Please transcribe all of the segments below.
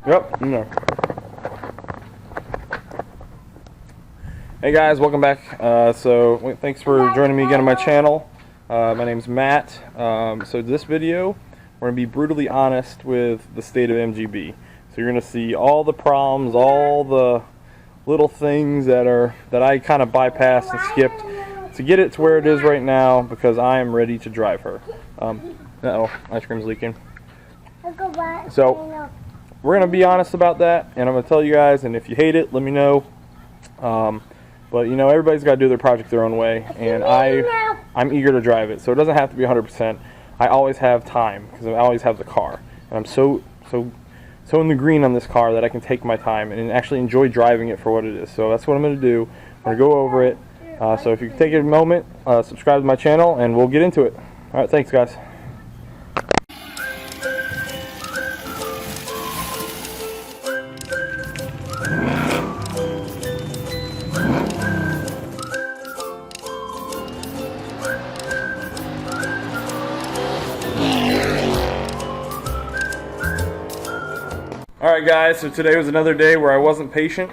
Yep, in there. Hey guys, welcome back. Thanks for joining me again on my channel. My name's Matt. So this video, we're going to be brutally honest with the state of MGB. So you're going to see all the problems, all the little things that I kind of bypassed and skipped to get it to where it is right now, because I am ready to drive her. Uh-oh, ice cream's leaking. So we're going to be honest about that, and I'm going to tell you guys, and if you hate it, let me know. But you know, everybody's got to do their project their own way, and I'm eager to drive it, so it doesn't have to be 100%. I always have time because I always have the car, and I'm so in the green on this car that I can take my time and actually enjoy driving it for what it is. So that's what I'm going to do. I'm going to go over it. So if you can take a moment, subscribe to my channel, and we'll get into it. All right, thanks guys. Alright guys, so today was another day where I wasn't patient.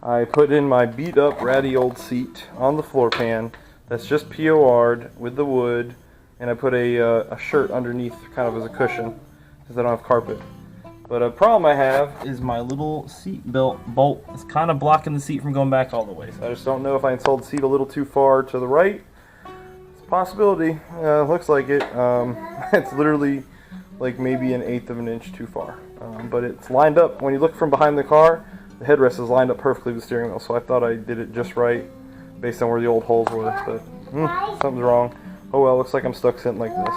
I put in my beat up ratty old seat on the floor pan that's just POR'd with the wood, and I put a shirt underneath kind of as a cushion because I don't have carpet. But a problem I have is my little seat belt bolt is kind of blocking the seat from going back all the way. So I just don't know if I installed the seat a little too far to the right. It's a possibility. Looks like it. It's literally like maybe 1/8 of an inch too far, but it's lined up. When you look from behind the car, the headrest is lined up perfectly with the steering wheel, so I thought I did it just right based on where the old holes were, but something's wrong. Oh well, looks like I'm stuck sitting like this.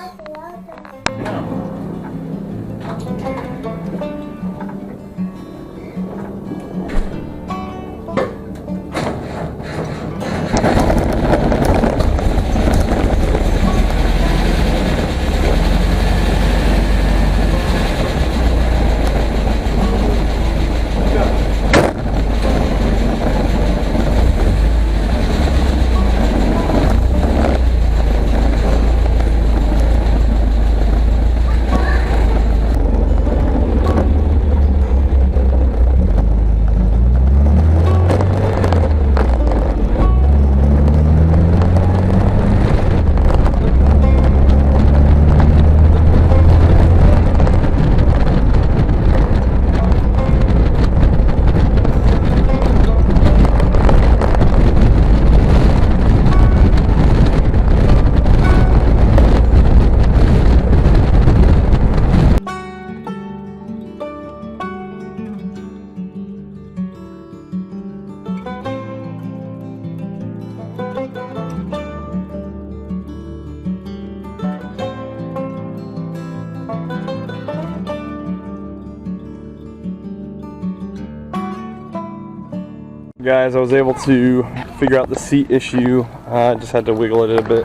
Guys, I was able to figure out the seat issue. I just had to wiggle it a bit,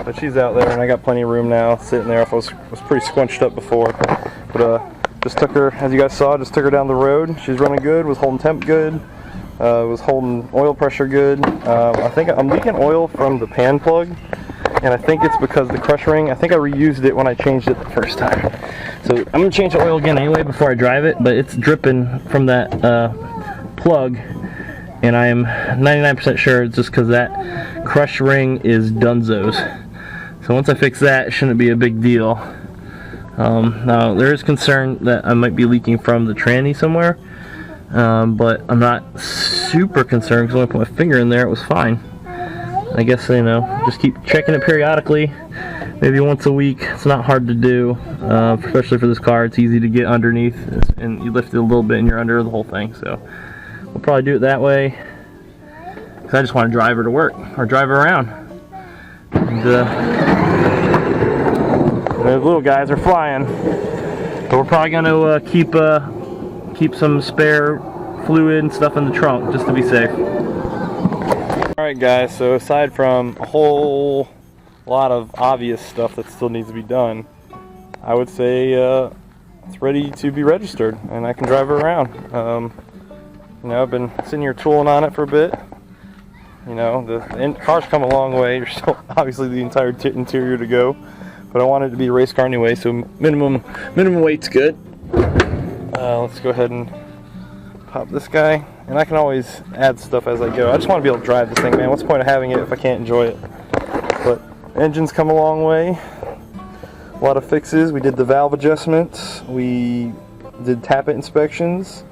but she's out there, and I got plenty of room now sitting there. I was pretty squinched up before, but just took her, as you guys saw, just took her down the road. She's running good, was holding temp good, was holding oil pressure good. I think I'm leaking oil from the pan plug, and I think it's because the crush ring, I think I reused it when I changed it the first time. So I'm gonna change the oil again anyway before I drive it, but it's dripping from that plug. And I am 99% sure it's just because that crush ring is dunzos. So once I fix that, it shouldn't be a big deal. Now there is concern that I might be leaking from the tranny somewhere, but I'm not super concerned because when I put my finger in there, it was fine. I guess, you know, just keep checking it periodically, maybe once a week. It's not hard to do, especially for this car. It's easy to get underneath, and you lift it a little bit and you're under the whole thing. So we'll probably do it that way, because I just want to drive her to work, or drive her around. And, those little guys are flying. But we're probably going to keep some spare fluid and stuff in the trunk, just to be safe. Alright guys, so aside from a whole lot of obvious stuff that still needs to be done, I would say it's ready to be registered, and I can drive her around. You know, I've been sitting here tooling on it for a bit. You know, the car's come a long way. There's still obviously the entire interior to go, but I want it to be a race car anyway, so minimum weight's good. Let's go ahead and pop this guy, and I can always add stuff as I go. I just want to be able to drive this thing, man. What's the point of having it if I can't enjoy it? But engine's come a long way. A lot of fixes. We did the valve adjustments. We did tappet inspections.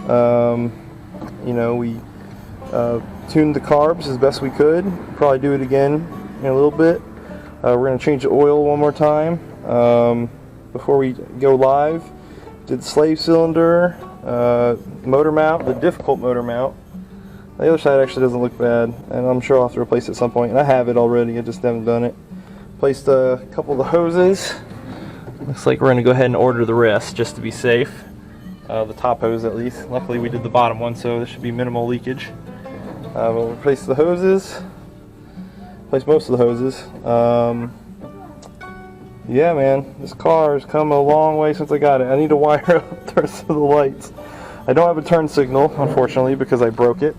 You know, we tuned the carbs as best we could. Probably do it again in a little bit. We're going to change the oil one more time before we go live. Did slave cylinder, motor mount, the difficult motor mount. The other side actually doesn't look bad, and I'm sure I'll have to replace it at some point. And I have it already, I just haven't done it. Placed a couple of the hoses. Looks like we're going to go ahead and order the rest just to be safe. The top hose at least. Luckily we did the bottom one, so there should be minimal leakage. We'll replace the hoses. Replace most of the hoses. Yeah, man, this car has come a long way since I got it. I need to wire up the rest of the lights. I don't have a turn signal, unfortunately, because I broke it.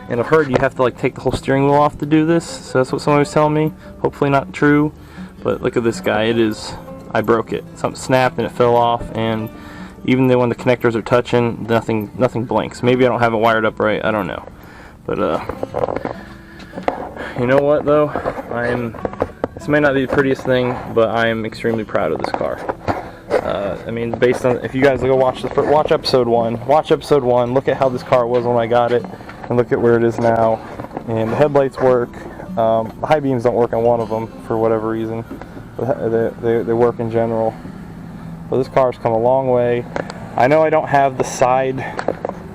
And I've heard you have to like take the whole steering wheel off to do this, so that's what somebody was telling me. Hopefully not true, but look at this guy. It is, I broke it. Something snapped and it fell off, and even though when the connectors are touching, nothing blinks. Maybe I don't have it wired up right, I don't know. But you know what though? This may not be the prettiest thing, but I am extremely proud of this car. I mean, based on, if you guys go watch episode 1, look at how this car was when I got it, and look at where it is now. And the headlights work. The high beams don't work on one of them for whatever reason. But they work in general. But this car's come a long way. I know I don't have the side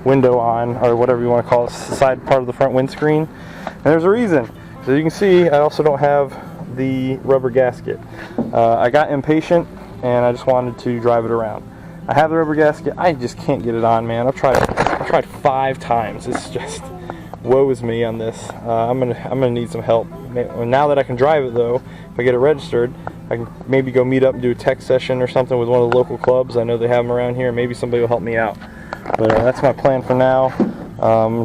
window on, or whatever you want to call it, the side part of the front windscreen. And there's a reason. So you can see, I also don't have the rubber gasket. I got impatient and I just wanted to drive it around. I have the rubber gasket. I just can't get it on, man. I've tried 5 times. It's just woes me on this. I'm gonna need some help. Now that I can drive it though, if I get it registered, I can maybe go meet up and do a tech session or something with one of the local clubs. I know they have them around here. Maybe somebody will help me out. But that's my plan for now.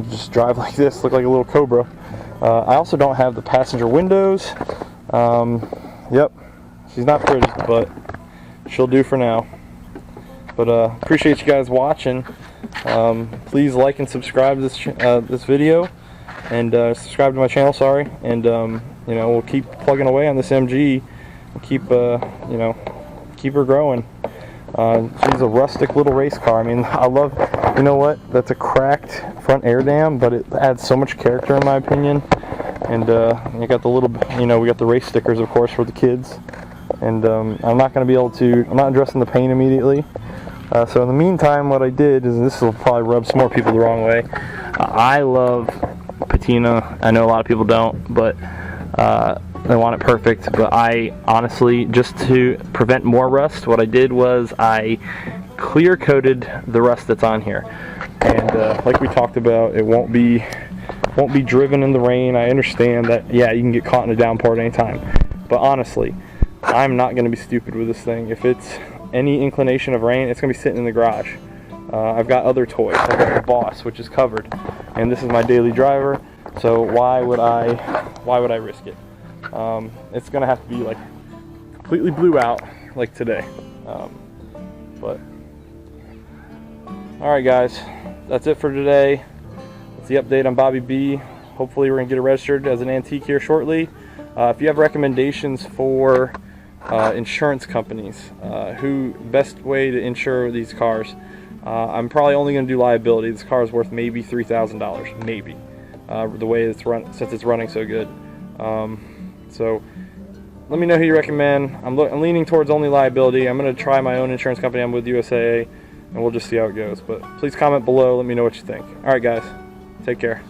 Just drive like this, look like a little Cobra. I also don't have the passenger windows. Yep, she's not pretty, but she'll do for now. But appreciate you guys watching. Please like and subscribe to this video, and subscribe to my channel. Sorry, and you know, we'll keep plugging away on this MG and keep keep her growing. She's a rustic little race car. I mean, I love, you know what? That's a cracked front air dam, but it adds so much character in my opinion. And you got the little, you know, we got the race stickers, of course, for the kids. And I'm not going to be able to, I'm not addressing the paint immediately. So in the meantime, what I did is, this will probably rub some more people the wrong way. I love patina. I know a lot of people don't, but they want it perfect. But I honestly, just to prevent more rust, what I did was I clear coated the rust that's on here. And like we talked about, it won't be driven in the rain. I understand that, yeah, you can get caught in a downpour at any time. But honestly, I'm not going to be stupid with this thing. If it's any inclination of rain, it's going to be sitting in the garage. I've got other toys. I've got the Boss, which is covered, and this is my daily driver. So why would I risk it? It's going to have to be like completely blew out like today. But all right, guys, that's it for today. That's the update on Bobby B. Hopefully we're going to get it registered as an antique here shortly. If you have recommendations for insurance companies, best way to insure these cars, I'm probably only going to do liability. This car is worth maybe $3,000, maybe, the way it's run, since it's running so good. So let me know who you recommend. I'm leaning towards only liability. I'm going to try my own insurance company. I'm with USAA, and we'll just see how it goes. But please comment below. Let me know what you think. All right, guys, take care.